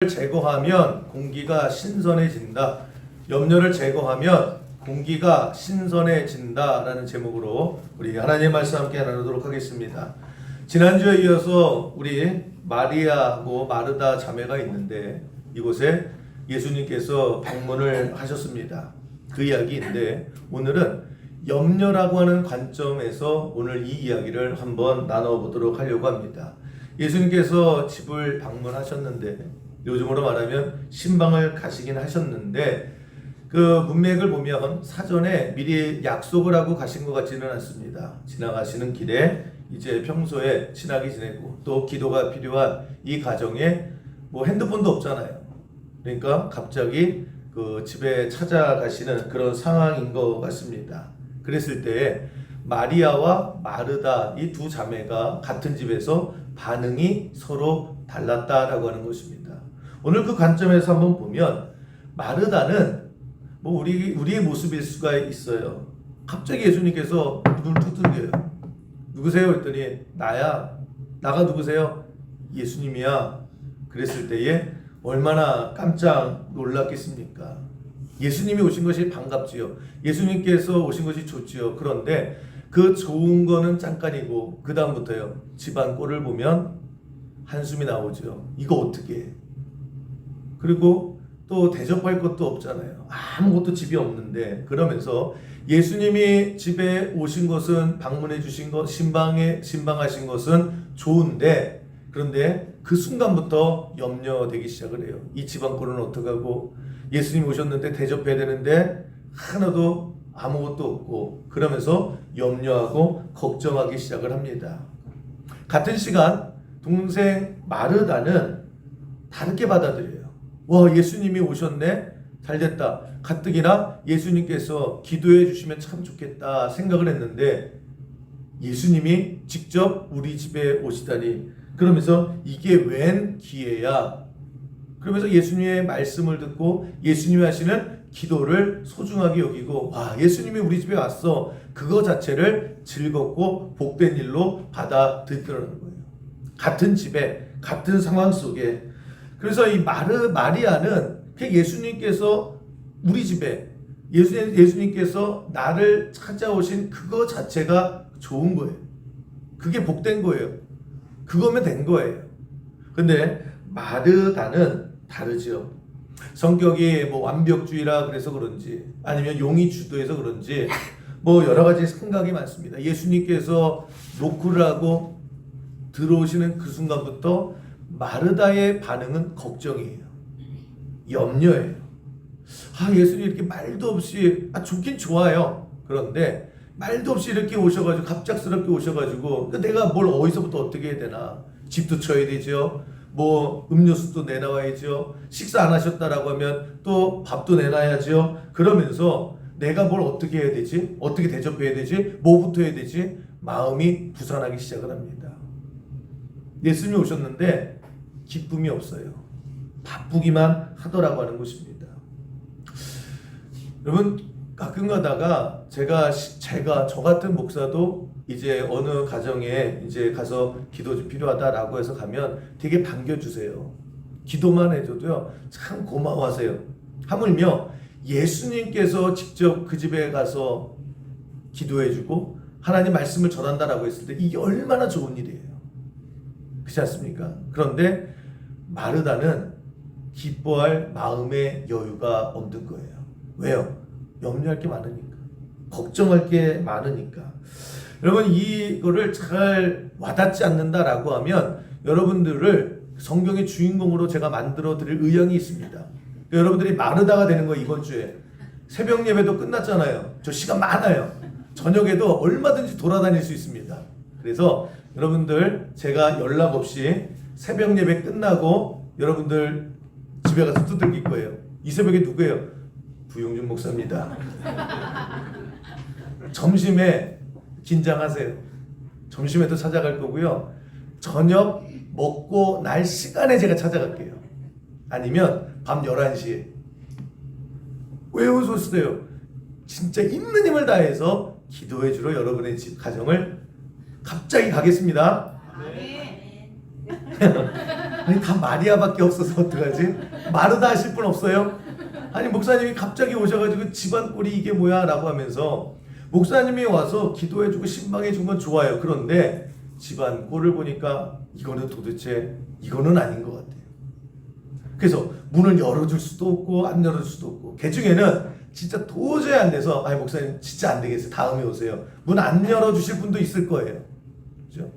제거하면 공기가 신선해진다. 염려를 제거하면 공기가 신선해진다라는 제목으로 우리 하나님의 말씀 함께 나누도록 하겠습니다. 지난주에 이어서 우리 마리아하고 마르다 자매가 있는데 이곳에 예수님께서 방문을 하셨습니다. 그 이야기인데 오늘은 염려라고 하는 관점에서 오늘 이 이야기를 한번 나눠보도록 하려고 합니다. 예수님께서 집을 방문하셨는데 요즘으로 말하면 신방을 가시긴 하셨는데 그 문맥을 보면 사전에 미리 약속을 하고 가신 것 같지는 않습니다. 지나가시는 길에 이제 평소에 친하게 지내고 또 기도가 필요한 이 가정에 뭐 핸드폰도 없잖아요. 그러니까 갑자기 그 집에 찾아가시는 그런 상황인 것 같습니다. 그랬을 때 마리아와 마르다 이 두 자매가 같은 집에서 반응이 서로 달랐다라고 하는 것입니다. 오늘 그 관점에서 한번 보면 마르다는 뭐 우리의 모습일 수가 있어요. 갑자기 예수님께서 눈을 두들겨요. 누구세요? 했더니 나야. 나가 누구세요? 예수님이야. 그랬을 때에 얼마나 깜짝 놀랐겠습니까? 예수님이 오신 것이 반갑지요. 예수님께서 오신 것이 좋지요. 그런데 그 좋은 거는 잠깐이고 그 다음부터요. 집안 꼴을 보면 한숨이 나오죠. 이거 어떻게 해? 그리고 또 대접할 것도 없잖아요. 아무것도 집이 없는데 그러면서 예수님이 집에 오신 것은 방문해 주신 것, 신방하신 것은 좋은데 그런데 그 순간부터 염려되기 시작을 해요. 이 집안 꼴은 어떡하고 예수님 오셨는데 대접해야 되는데 하나도 아무것도 없고 그러면서 염려하고 걱정하기 시작을 합니다. 같은 시간 동생 마르다는 다르게 받아들여요. 와, 예수님이 오셨네? 잘됐다. 가뜩이나 예수님께서 기도해 주시면 참 좋겠다 생각을 했는데 예수님이 직접 우리 집에 오시다니 그러면서 이게 웬 기회야? 그러면서 예수님의 말씀을 듣고 예수님이 하시는 기도를 소중하게 여기고 와, 예수님이 우리 집에 왔어. 그거 자체를 즐겁고 복된 일로 받아들이더라는 거예요. 같은 집에 같은 상황 속에 그래서 이 마리아는 예수님께서 우리 집에 예수님께서 나를 찾아오신 그거 자체가 좋은 거예요. 그게 복된 거예요. 그거면 된 거예요. 근데 마르다는 다르죠. 성격이 뭐 완벽주의라 그래서 그런지 아니면 용의 주도해서 그런지 뭐 여러 가지 생각이 많습니다. 예수님께서 노크를 하고 들어오시는 그 순간부터 마르다의 반응은 걱정이에요. 염려예요. 예수님 이렇게 말도 없이 좋긴 좋아요. 그런데 말도 없이 이렇게 오셔가지고 갑작스럽게 오셔가지고 내가 뭘 어디서부터 어떻게 해야 되나. 집도 쳐야 되죠. 뭐 음료수도 내놔야죠. 식사 안 하셨다라고 하면 또 밥도 내놔야죠. 그러면서 내가 뭘 어떻게 해야 되지? 어떻게 대접해야 되지? 뭐부터 해야 되지? 마음이 부산하기 시작을 합니다. 예수님이 오셨는데 기쁨이 없어요. 바쁘기만 하더라고 하는 것입니다. 여러분 가끔 가다가 제가 저 같은 목사도 이제 어느 가정에 이제 가서 기도 좀 필요하다라고 해서 가면 되게 반겨주세요. 기도만 해줘도요 참 고마워하세요. 하물며 예수님께서 직접 그 집에 가서 기도해주고 하나님 말씀을 전한다라고 했을 때 이게 얼마나 좋은 일이에요. 그렇지 않습니까? 그런데 마르다는 기뻐할 마음의 여유가 없는 거예요. 왜요? 염려할 게 많으니까. 걱정할 게 많으니까. 여러분 이거를 잘 와닿지 않는다라고 하면 여러분들을 성경의 주인공으로 제가 만들어 드릴 의향이 있습니다. 여러분들이 마르다가 되는 거예요. 이번 주에. 새벽 예배도 끝났잖아요. 저 시간 많아요. 저녁에도 얼마든지 돌아다닐 수 있습니다. 그래서 여러분들 제가 연락 없이 새벽 예배 끝나고 여러분들 집에 가서 두들길 거예요. 이 새벽에 누구예요? 부용준 목사입니다. 점심에 긴장하세요. 점심에도 찾아갈 거고요. 저녁 먹고 날 시간에 제가 찾아갈게요. 아니면 밤 11시에. 왜 웃으세요? 진짜 있는 힘을 다해서 기도해 주러 여러분의 집 가정을 갑자기 가겠습니다. 아니 다 마리아밖에 없어서 어떡하지? 마르다 하실 분 없어요? 아니 목사님이 갑자기 오셔가지고 집안 꼴이 이게 뭐야 라고 하면서 목사님이 와서 기도해주고 신방해준 건 좋아요. 그런데 집안 꼴을 보니까 이거는 도대체 이거는 아닌 것 같아요. 그래서 문을 열어줄 수도 없고 안 열어줄 수도 없고 그 중에는 진짜 도저히 안 돼서 아니 목사님 진짜 안 되겠어요. 다음에 오세요. 문 안 열어주실 분도 있을 거예요. 그죠?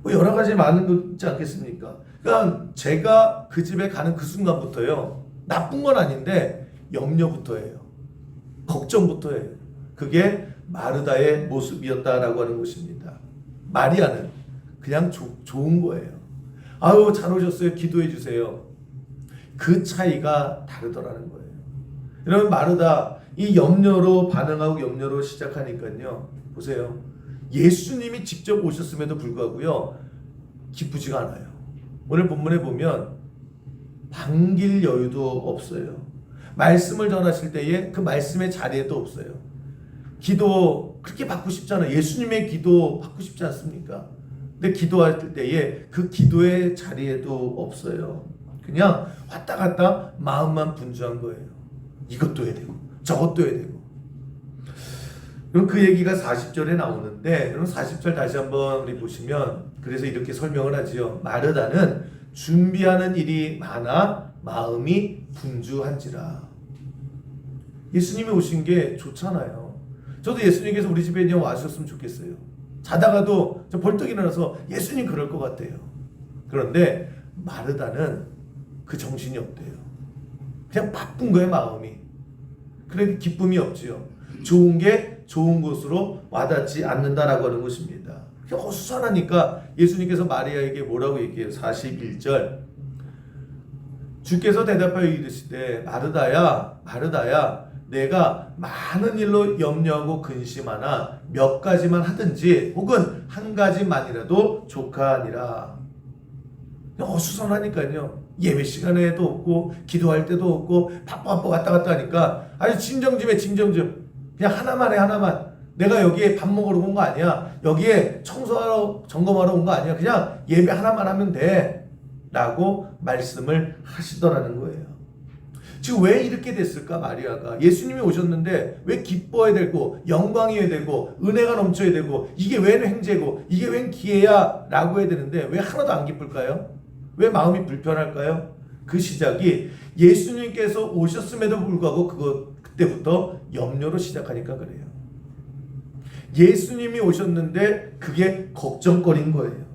뭐 여러 가지 많은 거 있지 않겠습니까? 그러니까 제가 그 집에 가는 그 순간부터요. 나쁜 건 아닌데 염려부터예요. 걱정부터예요. 그게 마르다의 모습이었다라고 하는 것입니다. 마리아는 그냥 좋은 거예요. 아유 잘 오셨어요. 기도해 주세요. 그 차이가 다르더라는 거예요. 여러분 마르다 이 염려로 반응하고 염려로 시작하니까요. 보세요. 예수님이 직접 오셨음에도 불구하고요. 기쁘지가 않아요. 오늘 본문에 보면 반길 여유도 없어요. 말씀을 전하실 때에 그 말씀의 자리에도 없어요. 기도 그렇게 받고 싶잖아요. 예수님의 기도 받고 싶지 않습니까? 근데 기도할 때에 그 기도의 자리에도 없어요. 그냥 왔다 갔다 마음만 분주한 거예요. 이것도 해야 되고 저것도 해야 되고. 그럼 그 얘기가 40절에 나오는데 그럼 40절 다시 한번 우리 보시면 그래서 이렇게 설명을 하지요. 마르다는 준비하는 일이 많아 마음이 분주한지라. 예수님이 오신 게 좋잖아요. 저도 예수님께서 우리 집에 그냥 와주셨으면 좋겠어요. 자다가도 저 벌떡 일어나서 예수님 그럴 것 같아요. 그런데 마르다는 그 정신이 없대요. 그냥 바쁜 거예요 마음이. 그래 기쁨이 없지요. 좋은 게 좋은 곳으로 와닿지 않는다라고 하는 것입니다. 어수선하니까 예수님께서 마리아에게 뭐라고 얘기해요? 41절 주께서 대답하여 이르시되 마르다야 마르다야 내가 많은 일로 염려하고 근심하나 몇 가지만 하든지 혹은 한 가지만이라도 조카니라. 어수선하니까요. 예배 시간에도 없고 기도할 때도 없고 바빠 왔다 갔다 하니까 아니 진정 좀 해 진정 좀. 그냥 하나만 해 하나만. 내가 여기에 밥 먹으러 온 거 아니야. 여기에 청소하러 점검하러 온 거 아니야. 그냥 예배 하나만 하면 돼 라고 말씀을 하시더라는 거예요. 지금 왜 이렇게 됐을까 마리아가. 예수님이 오셨는데 왜 기뻐해야 되고 영광이어야 되고 은혜가 넘쳐야 되고 이게 웬 횡재고 이게 웬 기회야 라고 해야 되는데 왜 하나도 안 기쁠까요? 왜 마음이 불편할까요? 그 시작이 예수님께서 오셨음에도 불구하고 그때부터 염려로 시작하니까 그래요. 예수님이 오셨는데 그게 걱정거리인 거예요.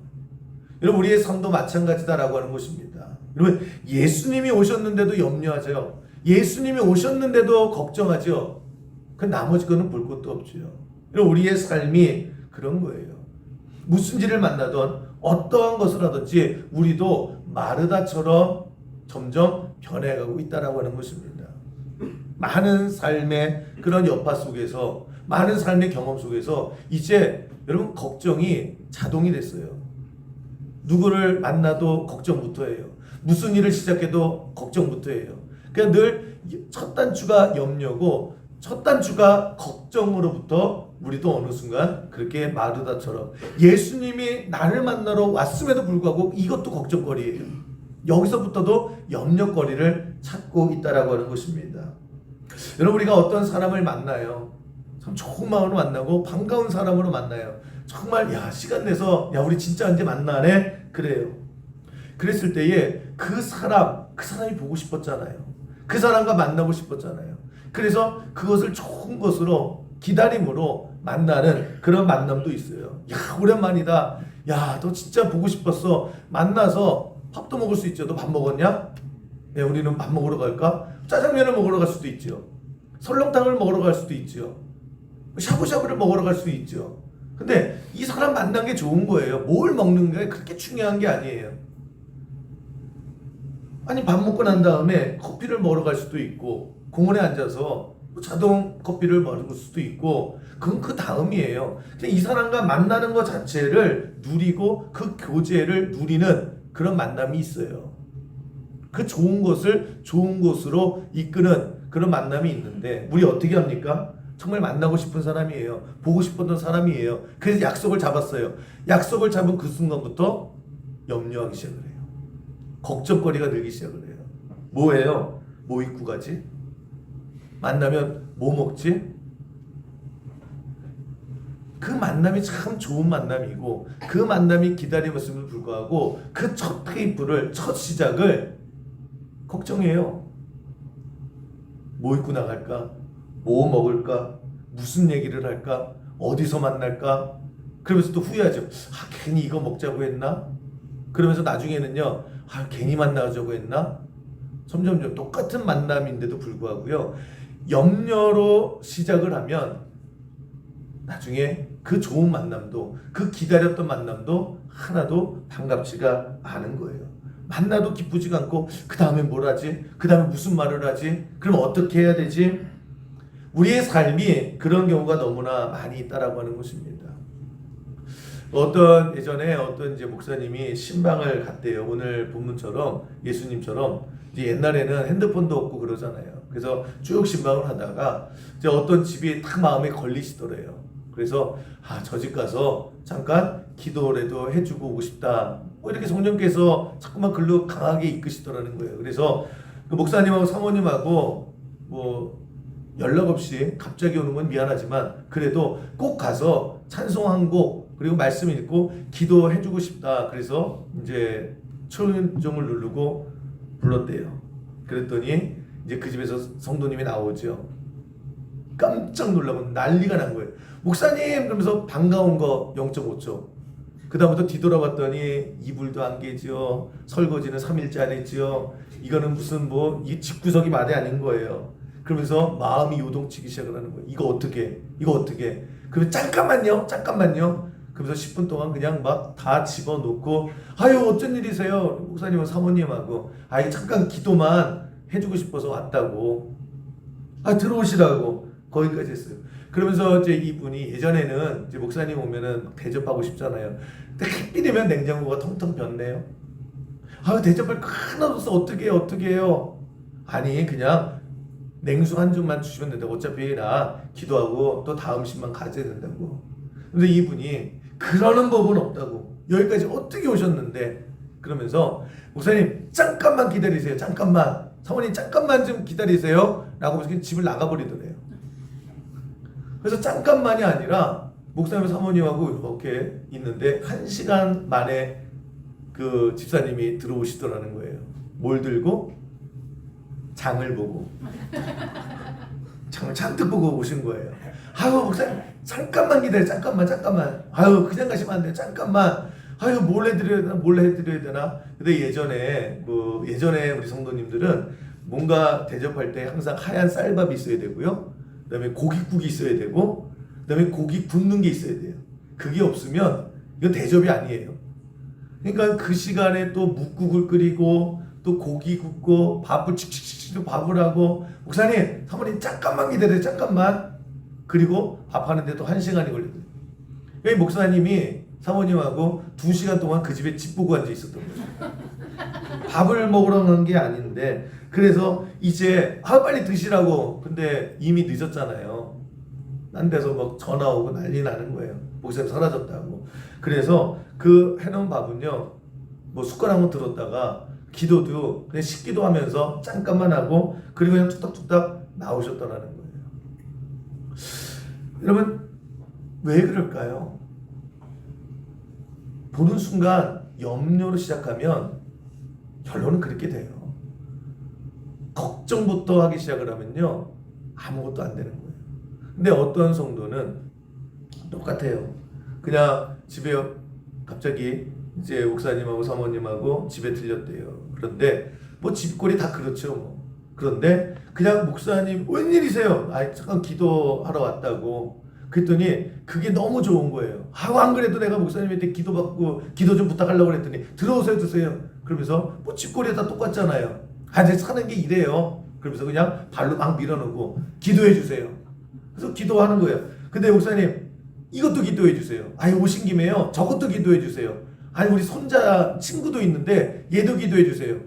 여러분 우리의 삶도 마찬가지다라고 하는 것입니다. 여러분 예수님이 오셨는데도 염려하죠. 예수님이 오셨는데도 걱정하죠. 그 나머지 거는 볼 것도 없죠. 여러분 우리의 삶이 그런 거예요. 무슨 일을 만나던 어떠한 것을 하든지 우리도 마르다처럼 점점 변해가고 있다라고 하는 것입니다. 많은 삶의 그런 여파 속에서 많은 삶의 경험 속에서 이제 여러분 걱정이 자동이 됐어요. 누구를 만나도 걱정부터 해요. 무슨 일을 시작해도 걱정부터 해요. 그냥 늘 첫 단추가 염려고 첫 단추가 걱정으로부터 우리도 어느 순간 그렇게 마르다처럼 예수님이 나를 만나러 왔음에도 불구하고 이것도 걱정거리예요. 여기서부터도 염려거리를 찾고 있다라고 하는 것입니다. 여러분 우리가 어떤 사람을 만나요. 참 좋은 마음으로 만나고 반가운 사람으로 만나요. 정말 야 시간 내서 야 우리 진짜 언제 만나네 그래요. 그랬을 때에 그 사람이 보고 싶었잖아요. 그 사람과 만나고 싶었잖아요. 그래서 그것을 좋은 것으로 기다림으로 만나는 그런 만남도 있어요. 야 오랜만이다. 야 너 진짜 보고 싶었어. 만나서 밥도 먹을 수 있죠. 너 밥 먹었냐? 네, 우리는 밥 먹으러 갈까? 짜장면을 먹으러 갈 수도 있죠. 설렁탕을 먹으러 갈 수도 있죠. 샤브샤브를 먹으러 갈 수도 있죠. 근데 이 사람 만난 게 좋은 거예요. 뭘 먹는 게 그렇게 중요한 게 아니에요. 아니 밥 먹고 난 다음에 커피를 먹으러 갈 수도 있고 공원에 앉아서 자동 커피를 먹을 수도 있고 그건 그 다음이에요. 이 사람과 만나는 것 자체를 누리고 그 교제를 누리는 그런 만남이 있어요. 그 좋은 것을 좋은 곳으로 이끄는 그런 만남이 있는데 우리 어떻게 합니까? 정말 만나고 싶은 사람이에요. 보고 싶었던 사람이에요. 그래서 약속을 잡았어요. 약속을 잡은 그 순간부터 염려하기 시작을 해요. 걱정거리가 늘기 시작을 해요. 뭐예요? 뭐 입고 가지? 만나면 뭐 먹지? 그 만남이 참 좋은 만남이고 그 만남이 기다림었음에도 불구하고 그 첫 테이프를 첫 시작을 걱정해요. 뭐 입고 나갈까? 뭐 먹을까? 무슨 얘기를 할까? 어디서 만날까? 그러면서 또 후회하죠. 괜히 이거 먹자고 했나? 그러면서 나중에는요. 괜히 만나자고 했나? 점점점 똑같은 만남인데도 불구하고요. 염려로 시작을 하면 나중에 그 좋은 만남도 그 기다렸던 만남도 하나도 반갑지가 않은 거예요. 만나도 기쁘지가 않고 그 다음에 뭘 하지? 그 다음에 무슨 말을 하지? 그럼 어떻게 해야 되지? 우리의 삶이 그런 경우가 너무나 많이 있다라고 하는 것입니다. 예전에 어떤 이제 목사님이 신방을 갔대요. 오늘 본문처럼 예수님처럼 이제 옛날에는 핸드폰도 없고 그러잖아요. 그래서 쭉 신방을 하다가 이제 어떤 집이 딱 마음에 걸리시더래요. 그래서 저 집 가서 잠깐 기도라도 해주고 오고 싶다. 뭐 이렇게 성령께서 자꾸만 글로 강하게 이끄시더라는 거예요. 그래서 그 목사님하고 사모님하고 뭐 연락 없이 갑자기 오는 건 미안하지만 그래도 꼭 가서 찬송 한 곡 그리고 말씀 읽고 기도해주고 싶다. 그래서 이제 초인종을 누르고 불렀대요. 그랬더니 이제 그 집에서 성도님이 나오죠. 깜짝 놀라고 난리가 난 거예요. 목사님! 그러면서 반가운 거 0.5초. 그 다음부터 뒤돌아봤더니 이불도 안 깨지요. 설거지는 3일째 안 했지요. 이거는 무슨 이 집구석이 마대 아닌 거예요. 그러면서 마음이 요동치기 시작을 하는 거예요. 이거 어떻게? 그러면 잠깐만요. 그러면서 10분 동안 그냥 막 다 집어넣고 어쩐 일이세요? 목사님은 사모님하고 잠깐 기도만 해주고 싶어서 왔다고. 들어오시라고. 거기까지 했어요. 그러면서 이제 이분이 예전에는 이제 목사님 오면은 대접하고 싶잖아요. 근데 햇빛이면 냉장고가 텅텅 빈네요. 대접을 하나도 없어. 어떻게 해요? 아니 그냥 냉수 한 줌만 주시면 된다고. 어차피 나 기도하고 또 다음 신방 가져야 된다고. 근데 이분이 그러는 법은 없다고. 여기까지 어떻게 오셨는데? 그러면서 목사님 잠깐만 기다리세요. 잠깐만. 사모님 잠깐만 좀 기다리세요. 라고 해서 집을 나가버리더래요. 그래서 잠깐만이 아니라 목사님 사모님하고 이렇게 있는데 1시간 만에 그 집사님이 들어오시더라는 거예요. 뭘 들고? 장을 보고. 장을 잔뜩 보고 오신 거예요. 목사님 잠깐만 기다려. 잠깐만. 그냥 가시면 안 돼요. 잠깐만. 뭘 해드려야 되나? 근데 예전에 우리 성도님들은 뭔가 대접할 때 항상 하얀 쌀밥이 있어야 되고요. 그 다음에 고깃국이 있어야 되고 그 다음에 고기 굽는 게 있어야 돼요. 그게 없으면 이건 대접이 아니에요. 그러니까 그 시간에 또 묵국을 끓이고 또 고기 굽고 밥을 칙칙칙 밥을 하고 목사님 사모님 잠깐만 기다려요. 잠깐만. 그리고 밥하는데 또 1시간이 걸리거든요. 여기 목사님이 사모님하고 2시간 동안 그 집에 집 보고 앉아 있었던 거예요. 밥을 먹으러 간 게 아닌데 그래서 이제 빨리 드시라고. 근데 이미 늦었잖아요. 딴 데서 막 전화 오고 난리 나는 거예요. 목사님 사라졌다고. 그래서 그 해놓은 밥은요 숟가락만 들었다가 기도도 그냥 식기도 하면서 잠깐만 하고 그리고 그냥 툭탁툭탁 나오셨더라는 거예요. 여러분 왜 그럴까요? 보는 순간 염려로 시작하면 결론은 그렇게 돼요. 걱정부터 하기 시작을 하면요 아무것도 안 되는 거예요. 근데 어떤 성도는 똑같아요. 그냥 집에 갑자기 이제 목사님하고 사모님하고 집에 들렸대요. 그런데 집골이 다 그렇죠. 그런데 그냥 목사님 웬일이세요? 잠깐 기도하러 왔다고. 그랬더니 그게 너무 좋은 거예요. 안 그래도 내가 목사님한테 기도 좀 부탁하려고 그랬더니 들어오세요. 그러면서 집골이 다 똑같잖아요. 제 사는 게 이래요. 그러면서 그냥 발로 막 밀어넣고 기도해 주세요. 그래서 기도하는 거예요. 근데 목사님 이것도 기도해 주세요. 오신 김에요. 저것도 기도해 주세요. 우리 손자 친구도 있는데 얘도 기도해 주세요.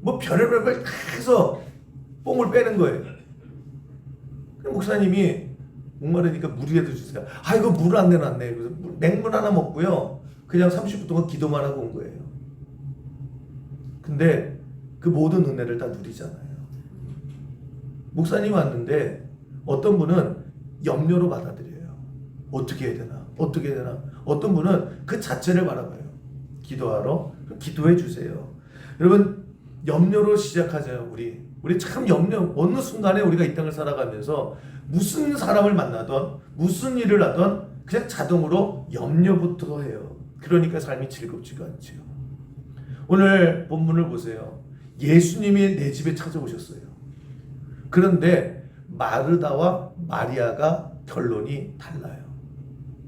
별의별 걸 다 해서 뽕을 빼는 거예요. 목사님이 목마르니까 물이라도 주세요. 이거 물 안 내놨네. 그래서 냉물 하나 먹고요. 그냥 30분 동안 기도만 하고 온 거예요. 근데 그 모든 은혜를 다 누리잖아요. 목사님 왔는데 어떤 분은 염려로 받아들여요. 어떻게 해야 되나? 어떻게 해야 되나? 어떤 분은 그 자체를 바라봐요. 기도하러? 기도해 주세요. 여러분, 염려로 시작하자요. 우리 참 염려, 어느 순간에 우리가 이 땅을 살아가면서 무슨 사람을 만나던 무슨 일을 하던 그냥 자동으로 염려부터 해요. 그러니까 삶이 즐겁지가 않죠. 오늘 본문을 보세요. 예수님이 내 집에 찾아오셨어요. 그런데 마르다와 마리아가 결론이 달라요.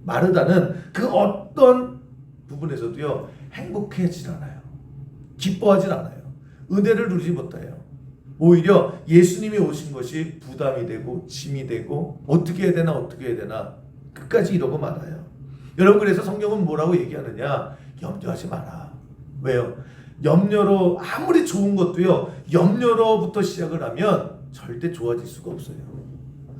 마르다는 그 어떤 부분에서도요, 행복해지질 않아요. 기뻐하질 않아요. 은혜를 누리지 못해요. 오히려 예수님이 오신 것이 부담이 되고 짐이 되고 어떻게 해야 되나 어떻게 해야 되나 끝까지 이러고 말아요. 여러분, 그래서 성경은 뭐라고 얘기하느냐? 염려하지 마라. 왜요? 염려로 아무리 좋은 것도요, 염려로부터 시작을 하면 절대 좋아질 수가 없어요.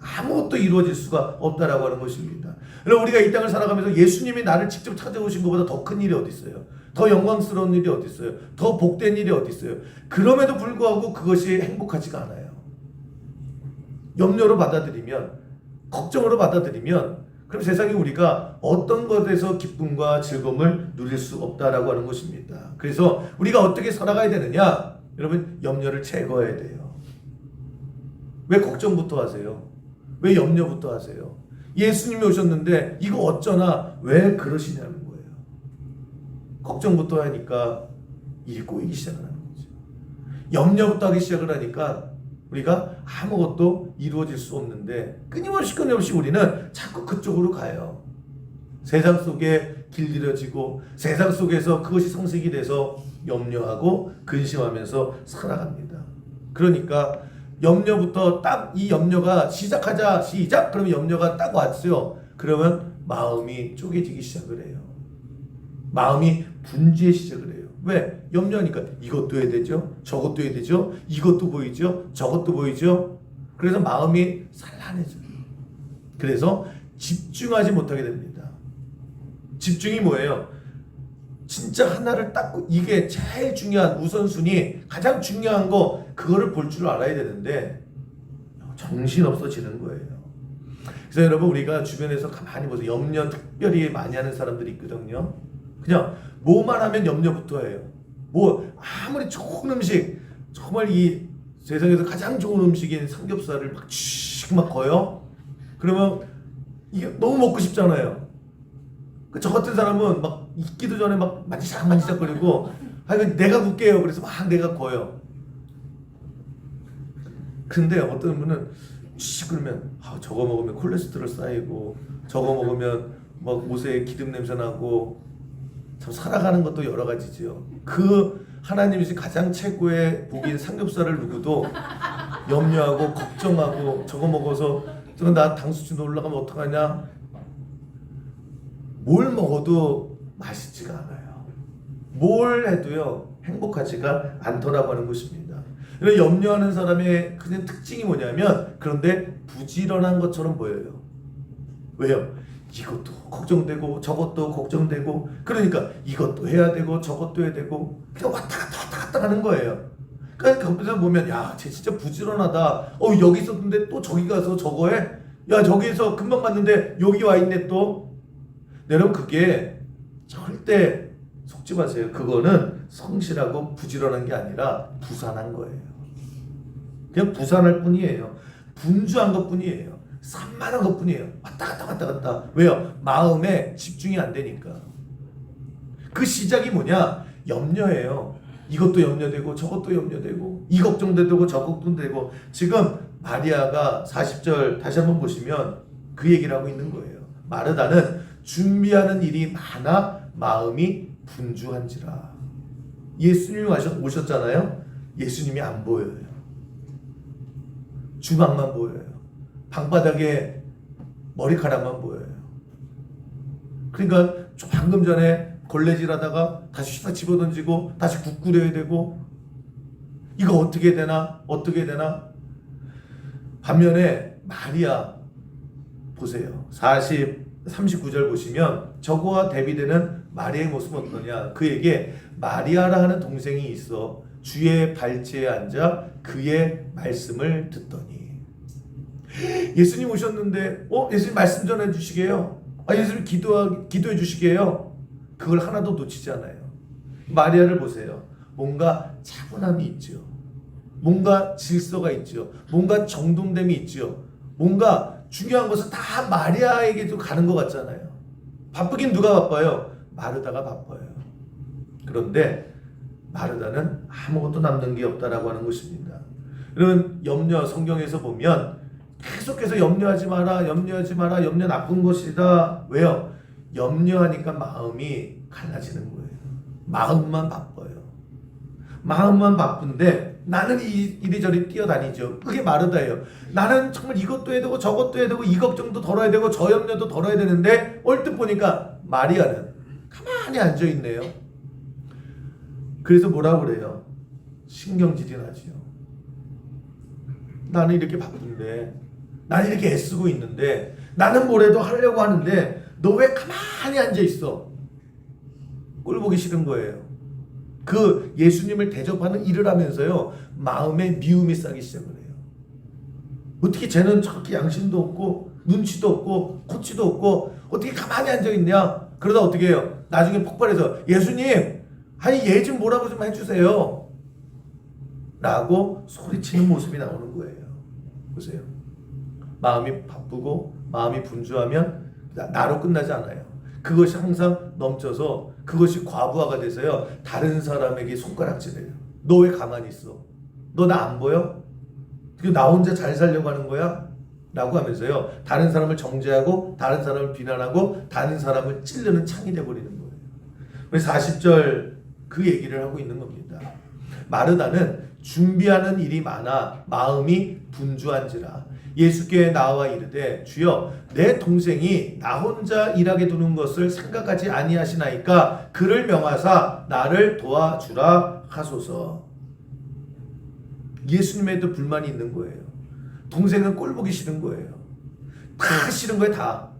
아무것도 이루어질 수가 없다라고 하는 것입니다. 여러분, 우리가 이 땅을 살아가면서 예수님이 나를 직접 찾아오신 것보다 더 큰 일이 어디 있어요? 더 영광스러운 일이 어디 있어요? 더 복된 일이 어디 있어요? 그럼에도 불구하고 그것이 행복하지가 않아요. 염려로 받아들이면, 걱정으로 받아들이면, 그럼 세상에 우리가 어떤 것에서 기쁨과 즐거움을 누릴 수 없다라고 하는 것입니다. 그래서 우리가 어떻게 살아가야 되느냐? 여러분, 염려를 제거해야 돼요. 왜 걱정부터 하세요? 왜 염려부터 하세요? 예수님이 오셨는데 이거 어쩌나 왜 그러시냐는 거예요. 걱정부터 하니까 일이 꼬이기 시작을 하는 거죠. 염려부터 하기 시작을 하니까 우리가 아무것도 이루어질 수 없는데 끊임없이 우리는 자꾸 그쪽으로 가요. 세상 속에 길들여지고 세상 속에서 그것이 성색이 돼서 염려하고 근심하면서 살아갑니다. 그러니까 염려부터 딱 이 염려가 시작하자 시작 그러면 염려가 딱 왔어요. 그러면 마음이 쪼개지기 시작을 해요. 마음이 분주해 시작을 해요. 왜? 염려하니까 이것도 해야 되죠. 저것도 해야 되죠. 이것도 보이죠. 저것도 보이죠. 그래서 마음이 산란해져요. 그래서 집중하지 못하게 됩니다. 집중이 뭐예요? 진짜 하나를 딱 이게 제일 중요한 우선순위 가장 중요한 거 그거를 볼 줄 알아야 되는데 정신없어지는 거예요. 그래서 여러분, 우리가 주변에서 가만히 보세요. 염려 특별히 많이 하는 사람들이 있거든요. 그냥 뭐만 하면 염려부터 해요. 뭐 아무리 좋은 음식, 정말 이 세상에서 가장 좋은 음식인 삼겹살을 막 거요. 그러면 이게 너무 먹고 싶잖아요. 저 같은 사람은 막 익기도 전에 막 만지작거리고 하여간 내가 굽게요. 그래서 막 내가 거요. 근데 어떤 분은 그러면 저거 먹으면 콜레스테롤 쌓이고 저거 먹으면 막 옷에 기름 냄새 나고 참 살아가는 것도 여러 가지죠. 그 하나님이 가장 최고의 복인 삼겹살을 누구도 염려하고 걱정하고 저거 먹어서 나 당수치도 올라가면 어떡하냐. 뭘 먹어도 맛있지가 않아요. 뭘 해도요 행복하지가 않더라고 하는 것입니다. 염려하는 사람의 큰 특징이 뭐냐면 그런데 부지런한 것처럼 보여요. 왜요? 이것도 걱정되고 저것도 걱정되고 그러니까 이것도 해야 되고 저것도 해야 되고 그냥 왔다 갔다 하는 거예요. 그러니까 거기서 보면 야, 쟤 진짜 부지런하다. 여기 있었는데 또 저기 가서 저거 해? 야, 저기에서 금방 갔는데 여기 와 있네 또. 여러분, 그게 절대 속지 마세요. 그거는 성실하고 부지런한 게 아니라 부산한 거예요. 그냥 부산할 뿐이에요. 분주한 것 뿐이에요. 산만한 것 뿐이에요. 왔다 갔다. 왜요? 마음에 집중이 안 되니까. 그 시작이 뭐냐? 염려예요. 이것도 염려되고 저것도 염려되고 이 걱정도 되고 저 걱정도 되고. 지금 마리아가 40절 다시 한번 보시면 그 얘기를 하고 있는 거예요. 마르다는 준비하는 일이 많아 마음이 분주한지라. 예수님이 오셨잖아요. 예수님이 안 보여요. 주방만 보여요. 방바닥에 머리카락만 보여요. 그러니까 방금 전에 걸레질하다가 다시 딱 집어던지고 다시 국 끓여야 되고 이거 어떻게 되나 반면에 마리아 보세요. 39절 보시면 저거와 대비되는 마리아의 모습은 어떠냐. 그에게 마리아라 하는 동생이 있어 주의 발치에 앉아 그의 말씀을 듣더니. 예수님 오셨는데 예수님 말씀 전해 주시게요. 예수님 기도해 주시게요. 그걸 하나도 놓치지 않아요. 마리아를 보세요. 뭔가 차분함이 있죠. 뭔가 질서가 있죠. 뭔가 정돈됨이 있죠. 뭔가 중요한 것은 다 마리아에게도 가는 것 같잖아요. 바쁘긴 누가 바빠요? 마르다가 바빠요. 그런데 마르다는 아무것도 남는 게 없다라고 하는 것입니다. 여러분, 염려, 성경에서 보면 계속해서 염려하지 마라, 염려하지 마라, 염려 나쁜 것이다. 왜요? 염려하니까 마음이 갈라지는 거예요. 마음만 바빠요. 마음만 바쁜데 나는 이리저리 뛰어다니죠. 그게 마르다예요. 나는 정말 이것도 해야 되고 저것도 해야 되고 이 걱정도 덜어야 되고 저 염려도 덜어야 되는데 얼뜻 보니까 마리아는 가만히 앉아있네요. 그래서 뭐라고 그래요? 신경질이 나지요. 나는 이렇게 바쁜데, 나는 이렇게 애쓰고 있는데, 나는 뭐래도 하려고 하는데 너 왜 가만히 앉아있어? 꼴 보기 싫은 거예요. 그 예수님을 대접하는 일을 하면서요, 마음에 미움이 쌓기 시작을 해요. 어떻게 쟤는 저렇게 양심도 없고 눈치도 없고 코치도 없고 어떻게 가만히 앉아있냐? 그러다 어떻게 해요? 나중에 폭발해서 예수님, 아니 얘 좀 뭐라고 좀 해주세요 라고 소리치는 모습이 나오는 거예요. 보세요. 마음이 바쁘고 마음이 분주하면 나로 끝나지 않아요. 그것이 항상 넘쳐서 그것이 과부하가 돼서요, 다른 사람에게 손가락질해요. 너 왜 가만히 있어? 너 나 안 보여? 나 혼자 잘 살려고 하는 거야? 라고 하면서요, 다른 사람을 정죄하고 다른 사람을 비난하고 다른 사람을 찌르는 창이 돼버리는 거예요. 그래서 40절 그 얘기를 하고 있는 겁니다. 마르다는 준비하는 일이 많아 마음이 분주한지라 예수께 나와 이르되 주여 내 동생이 나 혼자 일하게 두는 것을 생각하지 아니하시나이까 그를 명하사 나를 도와주라 하소서. 예수님에도 불만이 있는 거예요. 동생은 꼴 보기 싫은 거예요. 다 싫은 거예요. 다.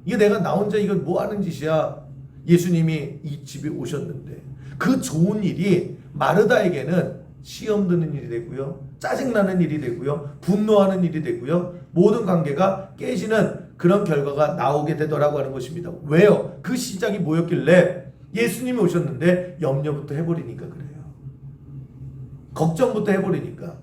이게 내가 나 혼자 이거 뭐 하는 짓이야. 예수님이 이 집에 오셨는데 그 좋은 일이 마르다에게는 시험 드는 일이 되고요, 짜증나는 일이 되고요, 분노하는 일이 되고요, 모든 관계가 깨지는 그런 결과가 나오게 되더라고 하는 것입니다. 왜요? 그 시작이 뭐였길래 예수님이 오셨는데 염려부터 해버리니까 그래요. 걱정부터 해버리니까.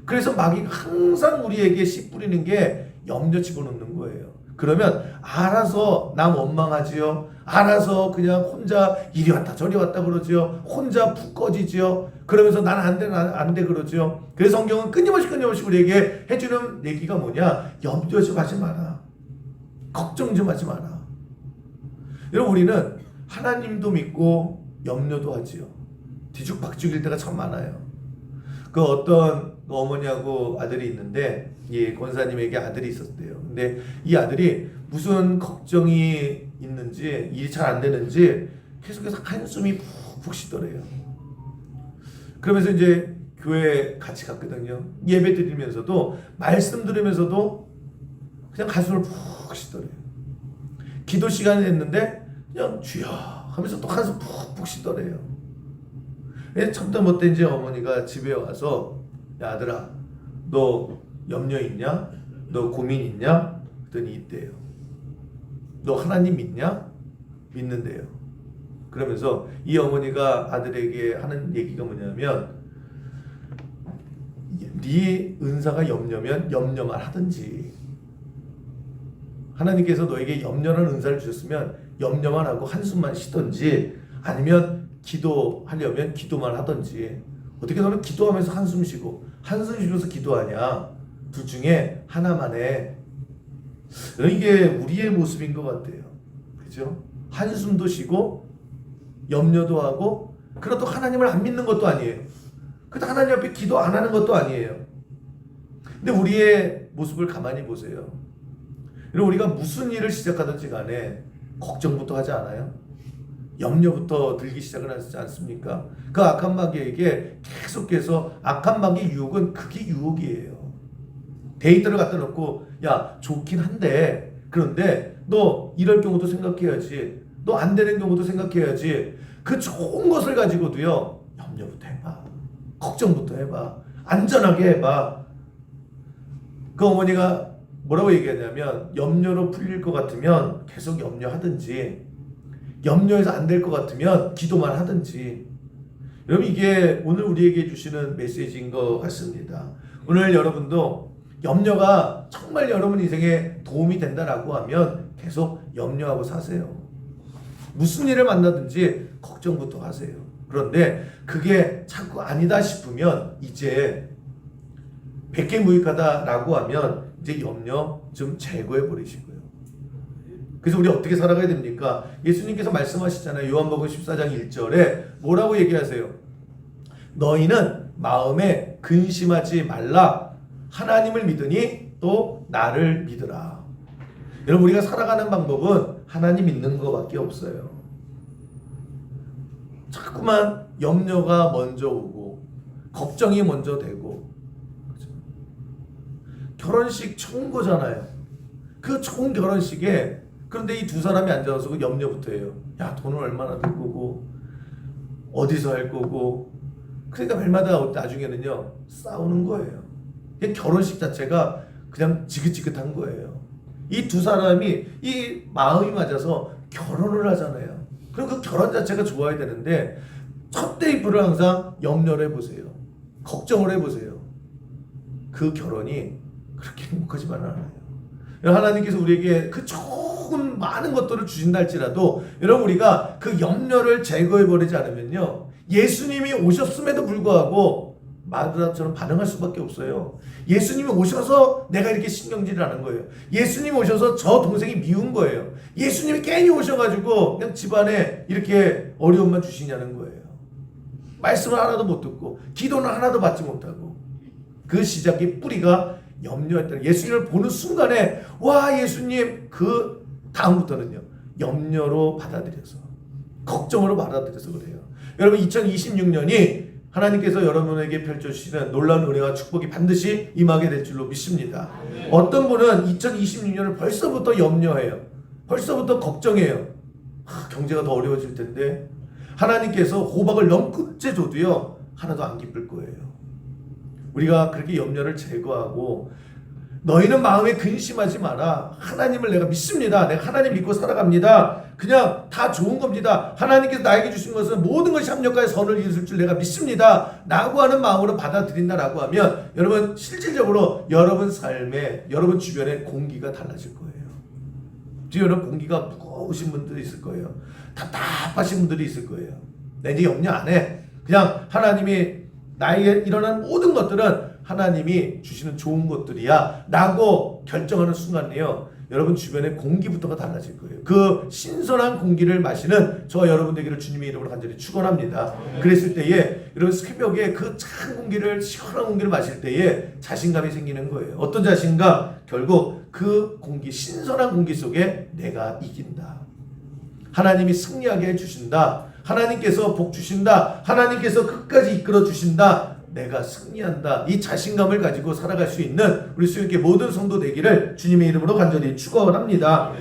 그래서 마귀가 항상 우리에게 씨 뿌리는 게 염려 집어넣는 거예요. 그러면 알아서 남 원망하지요. 알아서 그냥 혼자 이리 왔다 저리 왔다 그러지요. 혼자 푹 꺼지지요. 그러면서 난 안 돼, 난 안 돼 그러지요. 그래서 성경은 끊임없이 우리에게 해주는 얘기가 뭐냐? 염려 좀 하지 마라. 걱정 좀 하지 마라. 여러분, 우리는 하나님도 믿고 염려도 하지요. 뒤죽박죽일 때가 참 많아요. 그 어떤 어머니하고 아들이 있는데, 이 권사님에게 아들이 있었대요. 근데 이 아들이 무슨 걱정이 있는지, 일이 잘 안 되는지 계속해서 한숨이 푹푹 쉬더래요. 그러면서 이제 교회 같이 갔거든요. 예배 드리면서도, 말씀 들으면서도 그냥 한숨을 푹 쉬더래요. 기도 시간이 됐는데 그냥 주여 하면서 또 한숨 푹푹 쉬더래요. 참다 못해 이제 어머니가 집에 와서, 야 아들아, 너 염려 있냐? 너 고민 있냐? 그랬더니 있대요. 너 하나님 믿냐? 믿는데요. 그러면서 이 어머니가 아들에게 하는 얘기가 뭐냐면, 네 은사가 염려면 염려만 하든지, 하나님께서 너에게 염려라는 은사를 주셨으면 염려만 하고 한숨만 쉬든지, 아니면 기도하려면 기도만 하든지. 어떻게 너는 기도하면서 한숨 쉬고 한숨 쉬면서 기도하냐? 둘 중에 하나만 해. 이게 우리의 모습인 것 같아요. 그죠? 한숨도 쉬고 염려도 하고, 그래도 하나님을 안 믿는 것도 아니에요. 그래도 하나님 앞에 기도 안 하는 것도 아니에요. 근데 우리의 모습을 가만히 보세요. 우리가 무슨 일을 시작하든지 간에 걱정부터 하지 않아요? 염려부터 들기 시작을 하지 않습니까? 그 악한 마귀에게 계속해서, 악한 마귀의 유혹은 그게 유혹이에요. 데이터를 갖다 놓고, 야 좋긴 한데, 그런데 너 이럴 경우도 생각해야지, 너 안 되는 경우도 생각해야지, 그 좋은 것을 가지고도요 염려부터 해봐. 걱정부터 해봐. 안전하게 해봐. 그 어머니가 뭐라고 얘기하냐면 염려로 풀릴 것 같으면 계속 염려하든지 염려해서 안 될 것 같으면 기도만 하든지. 여러분 이게 오늘 우리에게 주시는 메시지인 것 같습니다. 오늘 여러분도 염려가 정말 여러분 인생에 도움이 된다라고 하면 계속 염려하고 사세요. 무슨 일을 만나든지 걱정부터 하세요. 그런데 그게 자꾸 아니다 싶으면 이제 백개무익하다라고 하면 이제 염려 좀 제거해 버리시고요. 그래서 우리 어떻게 살아가야 됩니까? 예수님께서 말씀하시잖아요. 요한복음 14장 1절에 뭐라고 얘기하세요? 너희는 마음에 근심하지 말라. 하나님을 믿으니 또 나를 믿으라. 여러분 우리가 살아가는 방법은 하나님 믿는 것밖에 없어요. 자꾸만 염려가 먼저 오고 걱정이 먼저 되고. 결혼식 좋은 거잖아요. 그 좋은 결혼식에 그런데 이 두 사람이 앉아서 그 염려부터 해요. 야, 돈은 얼마나 들 거고 어디서 할 거고. 그러니까 말마다 나중에는요 싸우는 거예요. 결혼식 자체가 그냥 지긋지긋한 거예요. 이 두 사람이 이 마음이 맞아서 결혼을 하잖아요. 그럼 그 결혼 자체가 좋아야 되는데 첫 데이트를 항상 염려를 해보세요. 걱정을 해보세요. 그 결혼이 그렇게 행복하지만 않아요. 하나님께서 우리에게 그 좋은 많은 것들을 주신다 할지라도 여러분 우리가 그 염려를 제거해버리지 않으면요 예수님이 오셨음에도 불구하고 마르다처럼 반응할 수밖에 없어요. 예수님이 오셔서 내가 이렇게 신경질을 하는 거예요. 예수님이 오셔서 저 동생이 미운 거예요. 예수님이 괜히 오셔가지고 그냥 집안에 이렇게 어려움만 주시냐는 거예요. 말씀을 하나도 못 듣고 기도는 하나도 받지 못하고. 그 시작이 뿌리가 염려했다. 예수님을 보는 순간에 와 예수님, 그 다음부터는요 염려로 받아들여서 걱정으로 받아들여서 그래요. 여러분 2026년이 하나님께서 여러분에게 펼쳐주시는 놀라운 은혜와 축복이 반드시 임하게 될 줄로 믿습니다. 어떤 분은 2026년을 벌써부터 염려해요. 벌써부터 걱정해요. 경제가 더 어려워질 텐데. 하나님께서 호박을 0끝째 줘도요 하나도 안 기쁠 거예요. 우리가 그렇게 염려를 제거하고 너희는 마음에 근심하지 마라. 하나님을 내가 믿습니다. 내가 하나님 믿고 살아갑니다. 그냥 다 좋은 겁니다. 하나님께서 나에게 주신 것은 모든 것이 합력하여 선을 이루실 줄 내가 믿습니다. 라고 하는 마음으로 받아들인다라고 하면 여러분 실질적으로 여러분 삶에 여러분 주변에 공기가 달라질 거예요. 지금 여러분 공기가 무거우신 분들이 있을 거예요. 답답하신 분들이 있을 거예요. 나 이제 염려 안 해. 그냥 하나님이 나에게 일어난 모든 것들은 하나님이 주시는 좋은 것들이야 라고 결정하는 순간에요 여러분 주변에 공기부터가 달라질 거예요. 그 신선한 공기를 마시는 저와 여러분 되기를 주님의 이름으로 간절히 축원합니다. 그랬을 때에 여러분 새벽에 그 찬 공기를 시원한 공기를 마실 때에 자신감이 생기는 거예요. 어떤 자신감? 결국 그 공기 신선한 공기 속에 내가 이긴다. 하나님이 승리하게 해주신다. 하나님께서 복 주신다. 하나님께서 끝까지 이끌어 주신다. 내가 승리한다. 이 자신감을 가지고 살아갈 수 있는 우리 수요일께 모든 성도 되기를 주님의 이름으로 간절히 축원합니다.